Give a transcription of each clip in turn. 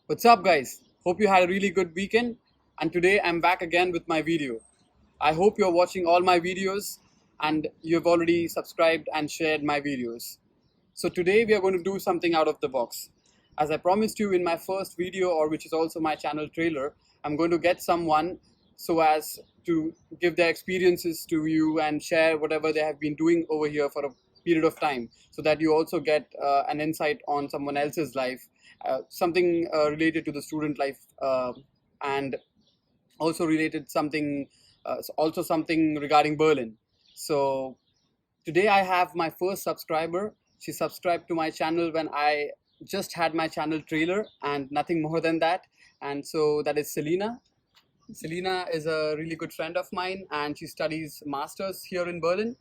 What's up, guys? Hope you had a really good weekend, and today I'm back again with my video. I hope you're watching all my videos and you've already subscribed and shared my videos. So today we are going to do something out of the box. As I promised you in my first video, or which is also my channel trailer, I'm going to get someone so as to give their experiences to you and share whatever they have been doing over here for a period of time, so that you also get an insight on someone else's life, something related to the student life, and also related something, also something regarding Berlin. So today I have my first subscriber. She subscribed to my channel when I just had my channel trailer and nothing more than that. And so that is Celina. Celina is a really good friend of mine and she studies masters here in Berlin.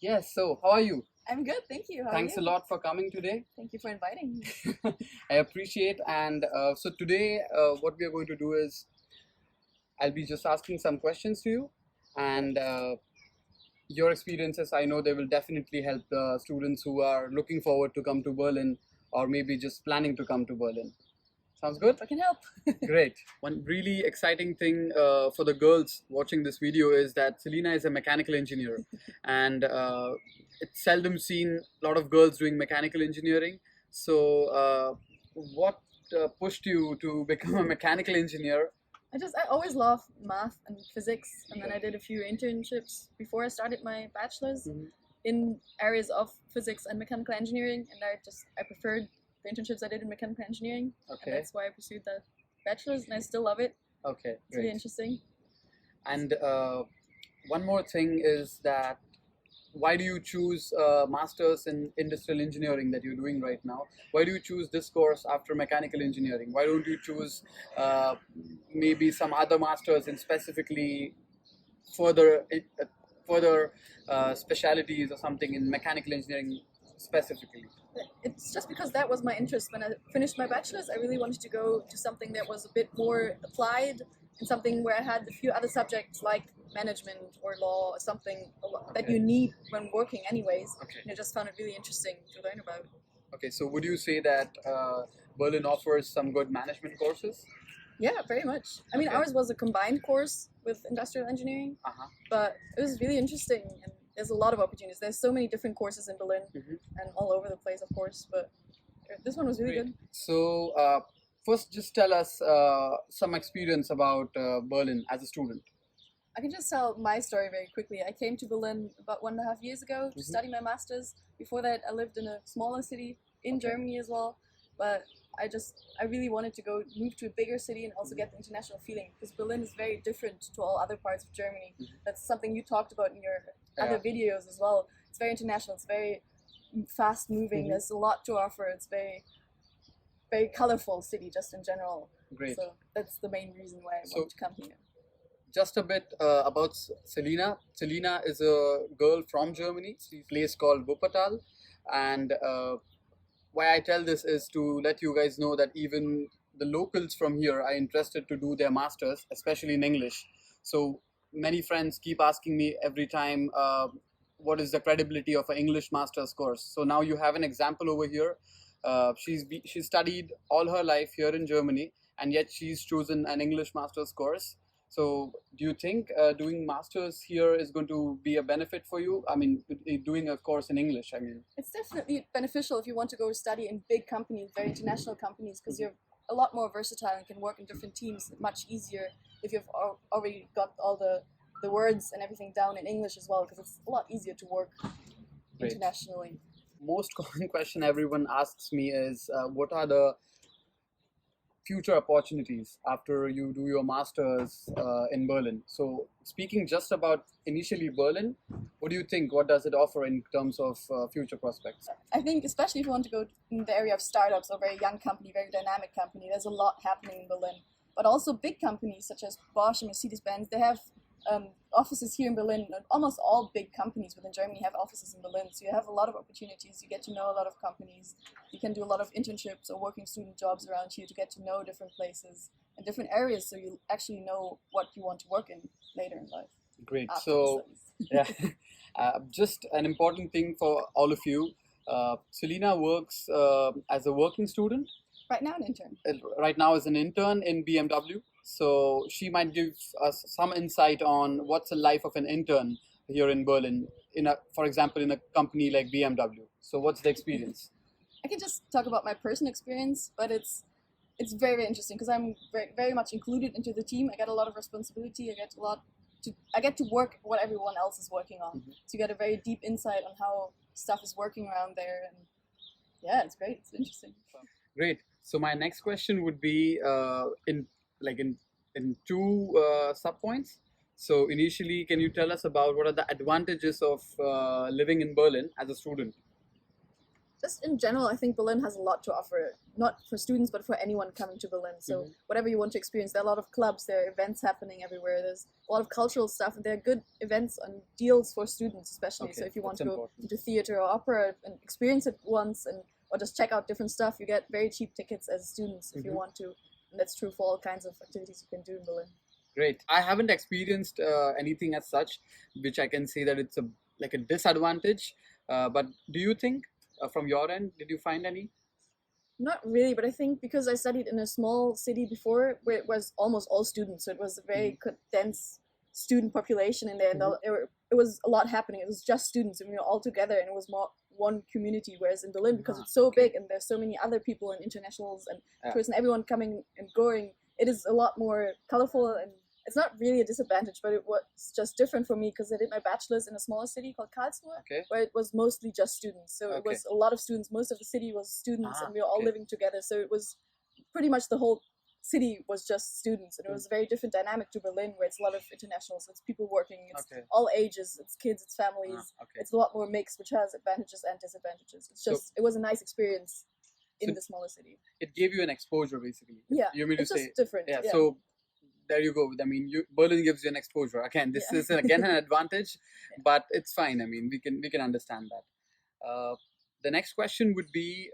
Yes, so how are you? I'm good, thank you. How Thanks are a you? lot for coming today. Thank you for inviting me. I appreciate. And so today what we are going to do is I'll be just asking some questions to you, and your experiences, I know they will definitely help the students who are looking forward to come to Berlin, or maybe just planning to come to Berlin. Sounds good? I can help. Great. One really exciting thing for the girls watching this video is that Celina is a mechanical engineer, and it's seldom seen a lot of girls doing mechanical engineering. So, what pushed you to become a mechanical engineer? I always love math and physics, and then I did a few internships before I started my bachelor's Mhm. in areas of physics and mechanical engineering, and I preferred the internships I did in mechanical engineering, and Okay. that's why I pursued the bachelor's, and I still love it. Okay, It's really great. interesting. And one more thing is that why do you choose masters in industrial engineering that you're doing right now? Why do you choose this course after mechanical engineering? Why don't you choose uh, maybe some other masters in specifically further further specialities or something in mechanical engineering specifically? It's just because that was my interest. When I finished my bachelor's, I really wanted to go to something that was a bit more applied and something where I had a few other subjects like management or law or something that Okay. you need when working anyways. Okay. And I just found it really interesting to learn about. Okay, so would you say that Berlin offers some good management courses? Yeah, very much. I mean, Okay. ours was a combined course with industrial engineering, Uh-huh. but it was really interesting and there's a lot of opportunities. There's so many different courses in Berlin Mhm. and all over the place, of course, but this one was really Great. good. So, first, just tell us some experience about Berlin as a student. I can just tell my story very quickly. I came to Berlin about 1.5 years ago to Mhm. study my master's. Before that, I lived in a smaller city in Okay. Germany as well. But I really wanted to move to a bigger city and also get the international feeling because Berlin is very different to all other parts of Germany. Mhm. That's something you talked about in your other Yeah. videos as well. It's very international. It's very fast moving. Mhm. There's a lot to offer. It's very colorful city just in general. Great. So that's the main reason why I So- wanted to come here. Just a bit about Celina. Celina is a girl from Germany. She's a place called Wuppertal, and why I tell this is to let you guys know that even the locals from here are interested to do their masters, especially in English. So many friends keep asking me every time, what is the credibility of an English master's course? So now you have an example over here. She studied all her life here in Germany, and yet she's chosen an English master's course. So, do you think doing masters here is going to be a benefit for you? I mean, doing a course in English. I mean, It's definitely beneficial if you want to go study in big companies, very international companies, because you're a lot more versatile and can work in different teams much easier if you've already got all the words and everything down in English as well, because it's a lot easier to work Great. internationally. Most common question everyone asks me is, what are the future opportunities after you do your masters in Berlin? So, speaking just about initially Berlin, what do you think? What does it offer in terms of future prospects? I think especially if you want to go in the area of startups or very young company, very dynamic company, there's a lot happening in Berlin. But also big companies such as Bosch and Mercedes-Benz, they have offices here in Berlin. Almost all big companies within Germany have offices in Berlin. So you have a lot of opportunities. You get to know a lot of companies. You can do a lot of internships or working student jobs around here to get to know different places and different areas so you actually know what you want to work in later in life. Great. after the So, studies. yeah, just an important thing for all of you. Celina works as a working student. Right now, an intern. Right now is an intern in BMW. So she might give us some insight on what's the life of an intern here in Berlin, for example, in a company like BMW. So what's the experience? I can just talk about my personal experience, but it's very, very interesting because I'm very, very much included into the team. I get a lot of responsibility. I get to work what everyone else is working on. Mm-hmm. So you get a very deep insight on how stuff is working around there, and yeah, it's great. It's interesting. Great. So my next question would be in two sub points. So initially, can you tell us about what are the advantages of living in Berlin as a student? Just in general, I think Berlin has a lot to offer, not for students, but for anyone coming to Berlin. So whatever you want to experience, there are a lot of clubs, there are events happening everywhere. There's a lot of cultural stuff, and there are good events and deals for students, especially. Okay, so if you want that's to go important. into theater or opera and experience it once, or just check out different stuff, you get very cheap tickets as students if you want to. And that's true for all kinds of activities you can do in Berlin. Great. I haven't experienced anything as such, which I can say that it's a disadvantage. But do you think, from your end, did you find any? Not really, but I think because I studied in a small city before where it was almost all students, so it was a very dense student population in there, and it was a lot happening. It was just students, and we were all together, and it was more one community. Whereas in Berlin, because it's so big and there's so many other people and internationals and tourists and everyone coming and going, it is a lot more colorful, and it's not really a disadvantage, but it was just different for me because I did my bachelor's in a smaller city called Karlsruhe, where it was mostly just students. So it was a lot of students. Most of the city was students, and we were all living together. So it was pretty much the whole city was just students, and it was a very different dynamic to Berlin, where it's a lot of internationals. It's people working. It's all ages. It's kids. It's families. It's a lot more mixed, which has advantages and disadvantages. It's just it was a nice experience in the smaller city. It gave you an exposure, basically. Yeah, you mean to it's say just different. yeah. So there you go. I mean, Berlin gives you an exposure. Again, this is again an advantage, but it's fine. I mean, we can understand that. The next question would be,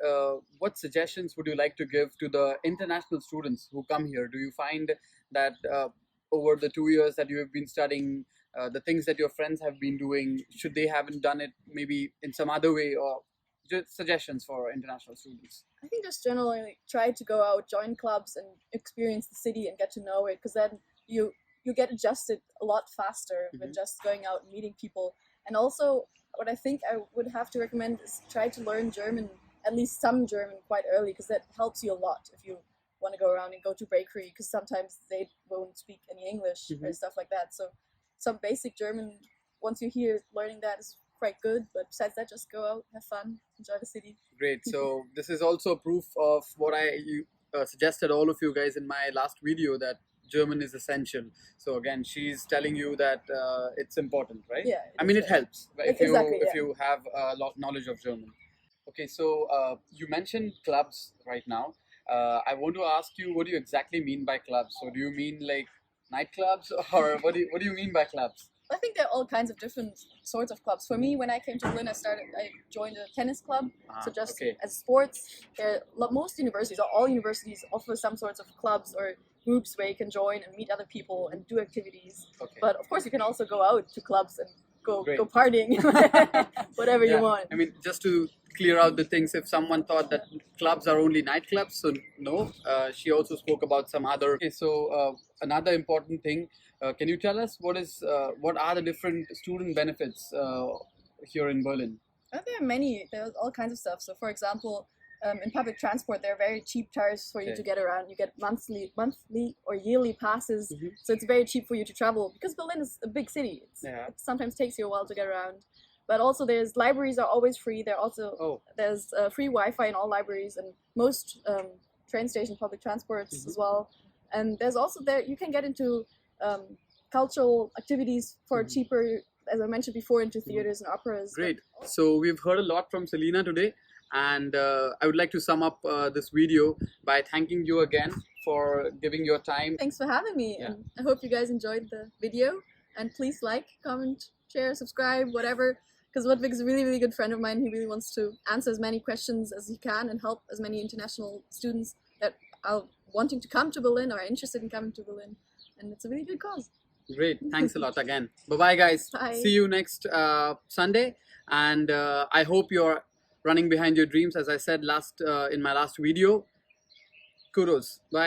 what suggestions would you like to give to the international students who come here? Do you find that over the 2 years that you have been studying, the things that your friends have been doing, should they haven't done it maybe in some other way, or just suggestions for international students? I think just generally try to go out, join clubs, and experience the city and get to know it, because then you get adjusted a lot faster than just going out and meeting people. And also, what I think I would have to recommend is try to learn German, at least some German, quite early, because that helps you a lot if you want to go around and go to bakery, because sometimes they won't speak any English or stuff like that. So some basic German, once you're here, learning that is quite good. But besides that, just go out, have fun, enjoy the city. Great. So this is also proof of what I suggested all of you guys in my last video, that German is essential. So again, she's telling you that it's important, right? Yeah. I mean, it helps if you have a lot knowledge of German. Okay, so you mentioned clubs right now. I want to ask you, what do you exactly mean by clubs? So do you mean like nightclubs, or what do you mean by clubs? I think there are all kinds of different sorts of clubs. For me, when I came to Berlin, I joined a tennis club. So just as sports, most universities, or all universities, offer some sorts of clubs or groups where you can join and meet other people and do activities. But of course, you can also go out to clubs and go partying, whatever you want. I mean, just to clear out the things, if someone thought that clubs are only nightclubs, so no, she also spoke about some other. Okay, so another important thing, can you tell us what are the different student benefits here in Berlin? There are many. There's all kinds of stuff. So, for example, in public transport, there are very cheap tariffs for you to get around. You get monthly or yearly passes, so it's very cheap for you to travel, because Berlin is a big city. It sometimes takes you a while to get around. But also, there's libraries are always free. There's free Wi-Fi in all libraries, and most train stations, public transports as well. And there's also you can get into cultural activities for cheaper, as I mentioned before, into theaters and operas. Great. So we've heard a lot from Celina today, and I would like to sum up this video by thanking you again for giving your time. Thanks for having me, and I hope you guys enjoyed the video. And please like, comment, share, subscribe, whatever. Because Ludwig is a really, really good friend of mine. He really wants to answer as many questions as he can and help as many international students that are wanting to come to Berlin or are interested in coming to Berlin. And it's a really good cause. Great. Thanks a lot again. Bye-bye, guys. Bye. See you next Sunday. And I hope you're running behind your dreams, as I said in my last video. kudos. Bye.